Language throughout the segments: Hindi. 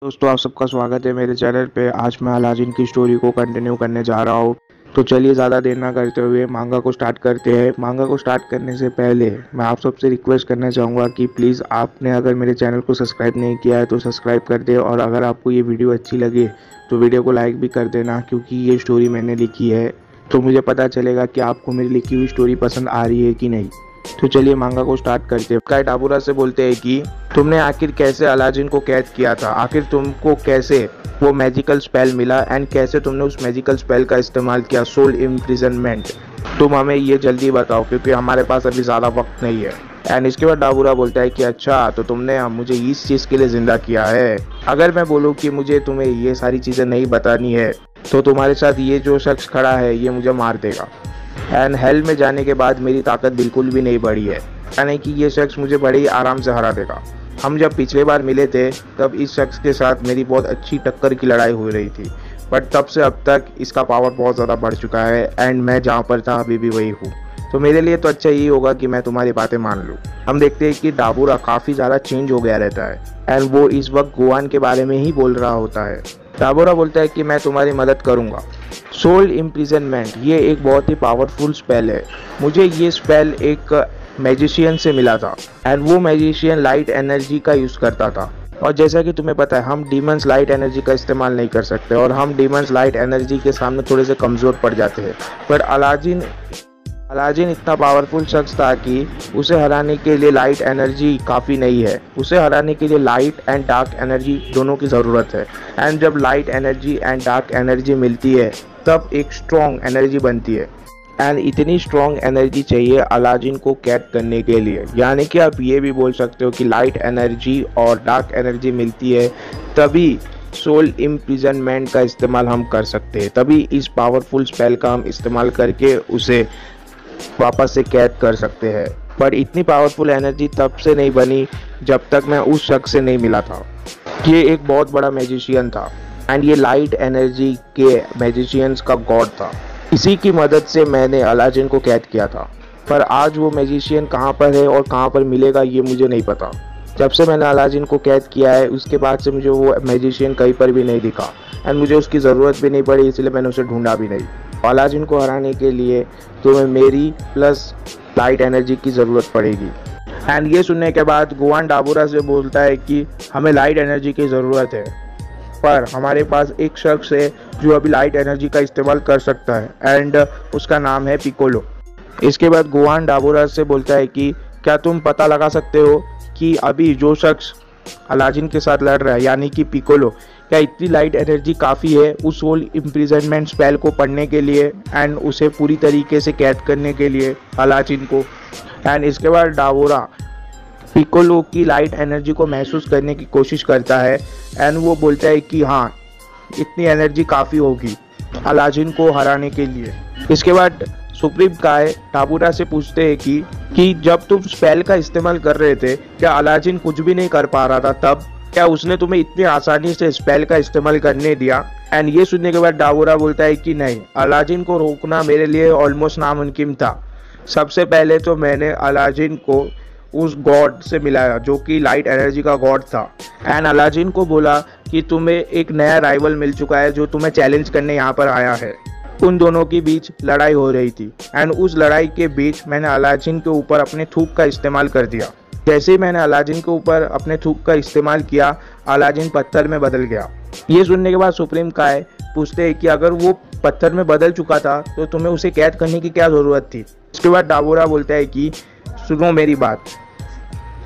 दोस्तों, आप सबका स्वागत है मेरे चैनल पे। आज मैं अलादीन की स्टोरी को कंटिन्यू करने जा रहा हूँ। तो चलिए ज़्यादा देर ना करते हुए मांगा को स्टार्ट करते हैं। मांगा को स्टार्ट करने से पहले मैं आप सबसे रिक्वेस्ट करना चाहूँगा कि प्लीज़ आपने अगर मेरे चैनल को सब्सक्राइब नहीं किया है तो सब्सक्राइब कर दे, और अगर आपको ये वीडियो अच्छी लगे तो वीडियो को लाइक भी कर देना, क्योंकि ये स्टोरी मैंने लिखी है तो मुझे पता चलेगा कि आपको मेरी लिखी हुई स्टोरी पसंद आ रही है कि नहीं। तो चलिए मांगा को स्टार्ट करते हैं। स्काई डाबूरा से बोलते हैं कि तुमने आखिर कैसे अलादीन को कैद किया था, आखिर तुमको कैसे वो मैजिकल स्पेल मिला एंड कैसे तुमने उस मैजिकल स्पेल का इस्तेमाल किया, सोल इम्प्रिजनमेंट। तुम हमें ये जल्दी बताओ क्योंकि हमारे पास अभी ज़्यादा वक्त नहीं है। एंड इसके बाद डाबूरा बोलता है कि अच्छा, तो तुमने मुझे इस चीज़ के लिए ज़िंदा किया है। अगर मैं बोलूँ कि मुझे तुम्हें ये सारी चीज़ें नहीं बतानी है तो तुम्हारे साथ ये जो शख्स खड़ा है ये मुझे मार देगा। एंड हेल में जाने के बाद मेरी ताकत बिल्कुल भी नहीं बढ़ी है, यानी कि ये शख्स मुझे बड़े ही आराम से हरा देगा। हम जब पिछले बार मिले थे तब इस शख्स के साथ मेरी बहुत अच्छी टक्कर की लड़ाई हो रही थी, बट तब से अब तक इसका पावर बहुत ज़्यादा बढ़ चुका है एंड मैं जहाँ पर था अभी भी वही हूँ। तो मेरे लिए तो अच्छा यही होगा कि मैं तुम्हारी बातें मान लूँ। हम देखते हैं कि डाबूरा काफ़ी ज़्यादा चेंज हो गया रहता है एंड वो इस वक्त गोवान के बारे में ही बोल रहा होता है। डाबूरा बोलता है कि मैं तुम्हारी मदद करूँगा। सोल इम्प्रिजनमेंट ये एक बहुत ही पावरफुल स्पेल है। मुझे ये स्पेल एक मैजिशियन से मिला था एंड वो मैजिशियन लाइट एनर्जी का यूज़ करता था, और जैसा कि तुम्हें पता है हम डीमंस लाइट एनर्जी का इस्तेमाल नहीं कर सकते और हम डीमंस लाइट एनर्जी के सामने थोड़े से कमज़ोर पड़ जाते हैं। पर अलादीन इतना पावरफुल शख्स था कि उसे हराने के लिए लाइट एनर्जी काफ़ी नहीं है, उसे हराने के लिए लाइट एंड डार्क एनर्जी दोनों की ज़रूरत है। एंड जब light energy and dark energy मिलती है तब एक स्ट्रॉन्ग एनर्जी बनती है एंड इतनी स्ट्रॉन्ग एनर्जी चाहिए अलादीन को कैद करने के लिए। यानी कि आप ये भी बोल सकते हो कि लाइट एनर्जी और डार्क एनर्जी मिलती है तभी सोल इम्प्रिजनमेंट का इस्तेमाल हम कर सकते हैं, तभी इस पावरफुल स्पेल का हम इस्तेमाल करके उसे वापस से कैद कर सकते हैं। पर इतनी पावरफुल एनर्जी तब से नहीं बनी जब तक मैं उस शख्स से नहीं मिला था। ये एक बहुत बड़ा मैजिशियन था एंड ये लाइट एनर्जी के मैजिशियंस का गॉड था। इसी की मदद से मैंने अलादीन को कैद किया था, पर आज वो मैजिशियन कहाँ पर है और कहाँ पर मिलेगा ये मुझे नहीं पता। जब से मैंने अलादीन को कैद किया है उसके बाद से मुझे वो मैजिशियन कहीं पर भी नहीं दिखा एंड मुझे उसकी ज़रूरत भी नहीं पड़ी, इसलिए मैंने उसे ढूंढा भी नहीं। अलादीन को हराने के लिए तुम्हें मेरी प्लस लाइट एनर्जी की ज़रूरत पड़ेगी। एंड ये सुनने के बाद गोवान डाबूरा से बोलता है कि हमें लाइट एनर्जी की ज़रूरत है, पर हमारे पास एक शख्स है जो अभी लाइट एनर्जी का इस्तेमाल कर सकता है एंड उसका नाम है पिकोलो। इसके बाद गोवान डाबूरा से बोलता है कि क्या तुम पता लगा सकते हो कि अभी जो शख्स अलादीन के साथ लड़ रहा है यानी कि पिकोलो, क्या इतनी लाइट एनर्जी काफ़ी है उस सोल इम्प्रिजनमेंट स्पेल को पढ़ने के लिए एंड उसे पूरी तरीके से कैद करने के लिए अलादीन को। एंड इसके बाद डाबूरा पिकोलो की लाइट एनर्जी को महसूस करने की कोशिश करता है एंड वो बोलता है कि हाँ, इतनी एनर्जी काफ़ी होगी अलादीन को हराने के लिए। इसके बाद सुप्रीम काय डाबूरा से पूछते हैं कि जब तुम स्पेल का इस्तेमाल कर रहे थे क्या अलादीन कुछ भी नहीं कर पा रहा था, तब क्या उसने तुम्हें इतनी आसानी से स्पेल का इस्तेमाल करने दिया? एंड ये सुनने के बाद डाबूरा बोलता है कि नहीं, अलादीन को रोकना मेरे लिए ऑलमोस्ट नामुमकिन था। सबसे पहले तो मैंने अलादीन को उस गॉड से मिलाया जो कि लाइट एनर्जी का गॉड था एंड अलादीन को बोला कि तुम्हें एक नया राइवल मिल चुका है जो तुम्हें चैलेंज करने यहाँ पर आया है। उन दोनों के बीच लड़ाई हो रही थी एंड उस लड़ाई के बीच मैंने अलादीन के ऊपर अपने थूक का इस्तेमाल कर दिया। जैसे ही मैंने अलादीन के ऊपर अपने थूक का इस्तेमाल किया अलादीन पत्थर में बदल गया। ये सुनने के बाद सुप्रीम काय पूछते हैं कि अगर वो पत्थर में बदल चुका था तो तुम्हें उसे कैद करने की क्या ज़रूरत थी? इसके बाद डाबूरा बोलता है कि सुनो मेरी बात,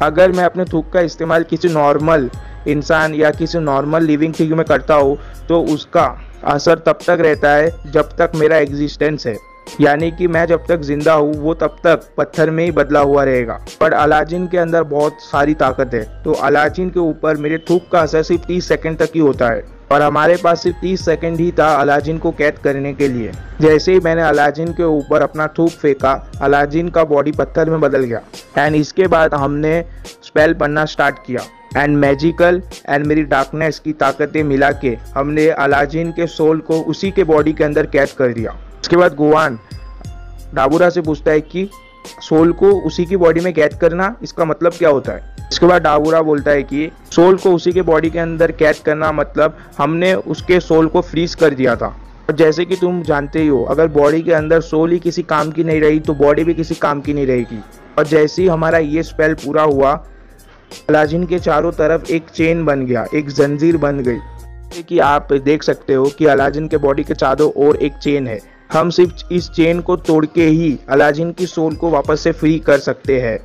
अगर मैं अपने थूक का इस्तेमाल किसी नॉर्मल इंसान या किसी नॉर्मल लिविंग थिंग में करता हूँ तो उसका असर तब तक रहता है जब तक मेरा एग्जिस्टेंस है, यानी कि मैं जब तक जिंदा हूँ वो तब तक पत्थर में ही बदला हुआ रहेगा। पर अलादीन के अंदर बहुत सारी ताकत है तो अलादीन के ऊपर मेरे थूक का असर सिर्फ 30 सेकंड तक ही होता है और हमारे पास सिर्फ 30 सेकंड ही था अलादीन को कैद करने के लिए। जैसे ही मैंने अलादीन के ऊपर अपना थूक फेंका अलादीन का बॉडी पत्थर में बदल गया एंड इसके बाद हमने स्पेल पढ़ना स्टार्ट किया एंड मैजिकल एंड मेरी डार्कनेस की ताकतें मिला के हमने अलादीन के सोल को उसी के बॉडी के अंदर कैद कर दिया। इसके बाद गोवान डाबूरा से पूछता है कि सोल को उसी की बॉडी में कैद करना इसका मतलब क्या होता है? इसके बाद डाबूरा बोलता है कि सोल को उसी के बॉडी के अंदर कैद करना मतलब हमने उसके सोल को फ्रीज कर दिया था। और जैसे कि तुम जानते ही हो, अगर बॉडी के अंदर सोल ही किसी काम की नहीं रही तो बॉडी भी किसी काम की नहीं रहेगी। और जैसे ही हमारा ये स्पेल पूरा हुआ, अलादीन के चारों तरफ एक चेन बन गया, एक जंजीर बन गई। जैसे कि आप देख सकते हो कि अलादीन के बॉडी के चारों ओर एक चेन है। हम सिर्फ इस चेन को तोड़ के ही अलादीन की सोल को वापस से फ्री कर सकते हैं।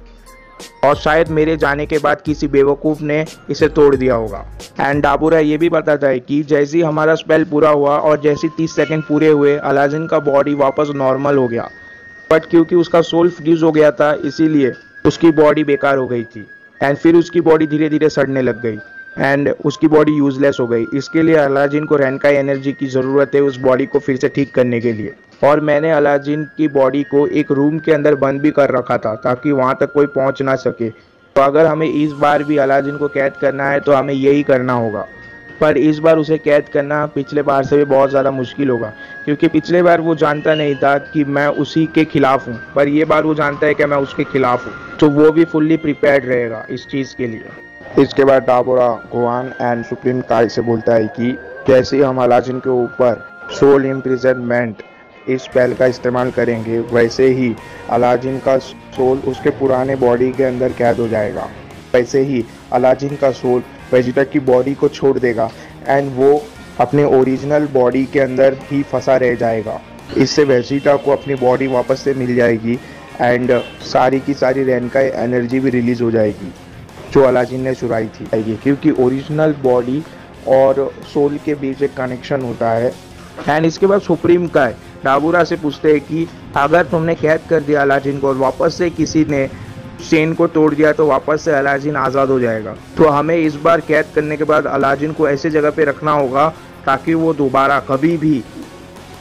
और शायद मेरे जाने के बाद किसी बेवकूफ़ ने इसे तोड़ दिया होगा। एंड डाबूरा ये भी बताता है कि जैसे ही हमारा स्पेल पूरा हुआ और जैसे 30 सेकंड पूरे हुए, अलादीन का बॉडी वापस नॉर्मल हो गया। बट क्योंकि उसका सोल फ्रीज हो गया था, इसीलिए उसकी बॉडी बेकार हो गई थी। एंड फिर उसकी बॉडी धीरे धीरे सड़ने लग गई एंड उसकी बॉडी यूजलेस हो गई। इसके लिए अलादीन को रेनकाई एनर्जी की ज़रूरत है उस बॉडी को फिर से ठीक करने के लिए। और मैंने अलादीन की बॉडी को एक रूम के अंदर बंद भी कर रखा था ताकि वहाँ तक कोई पहुँच ना सके। तो अगर हमें इस बार भी अलादीन को कैद करना है तो हमें यही करना होगा। पर इस बार उसे कैद करना पिछले बार से भी बहुत ज़्यादा मुश्किल होगा, क्योंकि पिछले बार वो जानता नहीं था कि मैं उसी के खिलाफ हूँ, पर ये बार वो जानता है कि मैं उसके खिलाफ हूँ। तो वो भी फुल्ली प्रिपेयर्ड रहेगा इस चीज़ के लिए। इसके बाद डाबूरा गोहान एंड सुप्रीम काय से बोलता है कि जैसे ही हम अलादीन के ऊपर सोल इम्प्रिजनमेंट इस स्पेल का इस्तेमाल करेंगे, वैसे ही अलादीन का सोल उसके पुराने बॉडी के अंदर कैद हो जाएगा। वैसे ही अलादीन का सोल वेजिटा की बॉडी को छोड़ देगा एंड वो अपने ओरिजिनल बॉडी के अंदर ही फंसा रह जाएगा। इससे वेजिटा को अपनी बॉडी वापस से मिल जाएगी एंड सारी की सारी रेनकाई एनर्जी भी रिलीज हो जाएगी जो अलादीन ने चुराई थी, क्योंकि ओरिजिनल बॉडी और सोल के बीच एक कनेक्शन होता है। एंड इसके बाद सुप्रीम काय डाबूरा से पूछते हैं कि अगर तुमने कैद कर दिया अलादीन को और वापस से किसी ने चेन को तोड़ दिया तो वापस से अलादीन आज़ाद हो जाएगा। तो हमें इस बार कैद करने के बाद अलादीन को ऐसी जगह पे रखना होगा ताकि वो दोबारा कभी भी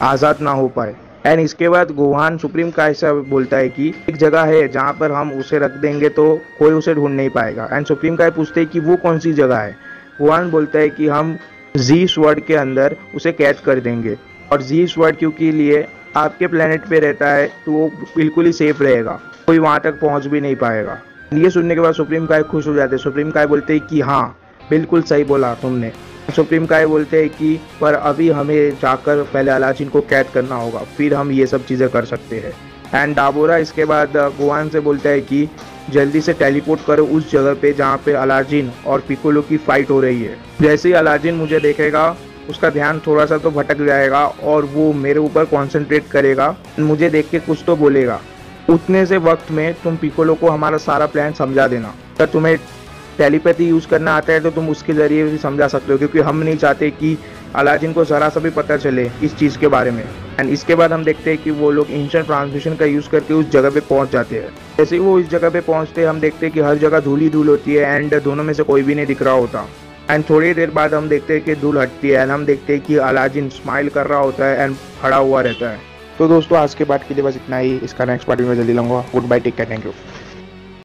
आज़ाद ना हो पाए। एंड इसके बाद गोहान सुप्रीम काय से बोलता है कि एक जगह है जहाँ पर हम उसे रख देंगे तो कोई उसे ढूंढ नहीं पाएगा। एंड सुप्रीम काय पूछते हैं कि वो कौन सी जगह है। गोहान बोलता है कि हम जी स्वर्ड के अंदर उसे कैद कर देंगे। और जी स्वर्ड क्योंकि लिए आपके प्लेनेट पे रहता है तो वो बिल्कुल ही सेफ रहेगा, कोई वहाँ तक पहुँच भी नहीं पाएगा। ये सुनने के बाद सुप्रीम काय खुश हो जाते हैं। सुप्रीम काय बोलते हैं कि हाँ बिल्कुल सही बोला तुमने। सुप्रीम काय बोलते हैं कि पर अभी हमें जाकर पहले अलादीन को कैद करना होगा, फिर हम ये सब चीज़ें कर सकते हैं। एंड डाबूरा इसके बाद गोहान से बोलता है कि जल्दी से टेलीपोर्ट करो उस जगह पे जहाँ पे अलादीन और पिकोलो की फाइट हो रही है। जैसे ही अलादीन मुझे देखेगा उसका ध्यान थोड़ा सा तो भटक जाएगा और वो मेरे ऊपर कंसंट्रेट करेगा, मुझे देख के कुछ तो बोलेगा। उतने से वक्त में तुम पिकोलो को हमारा सारा प्लान समझा देना। अगर तुम्हें टेलीपैथी यूज़ करना आता है तो तुम उसके ज़रिए भी समझा सकते हो, क्योंकि हम नहीं चाहते कि अलादीन को ज़रा सा भी पता चले इस चीज़ के बारे में। एंड इसके बाद हम देखते हैं कि वो लोग इंस्टेंट ट्रांसमिशन का यूज़ करके उस जगह पे पहुंच जाते हैं। जैसे ही वो इस जगह पे पहुंचते हैं हम देखते हैं कि हर जगह धूल ही धूल होती है एंड दोनों में से कोई भी नहीं दिख रहा होता। एंड थोड़ी देर बाद हम देखते हैं कि धूल हटती है एंड हम देखते हैं कि अलादीन स्माइल कर रहा होता है एंड खड़ा हुआ रहता है। तो दोस्तों आज के पार्ट के लिए बस इतना ही। इसका नेक्स्ट पार्ट में मैं जल्दी लाऊंगा। Goodbye, take care, thank you.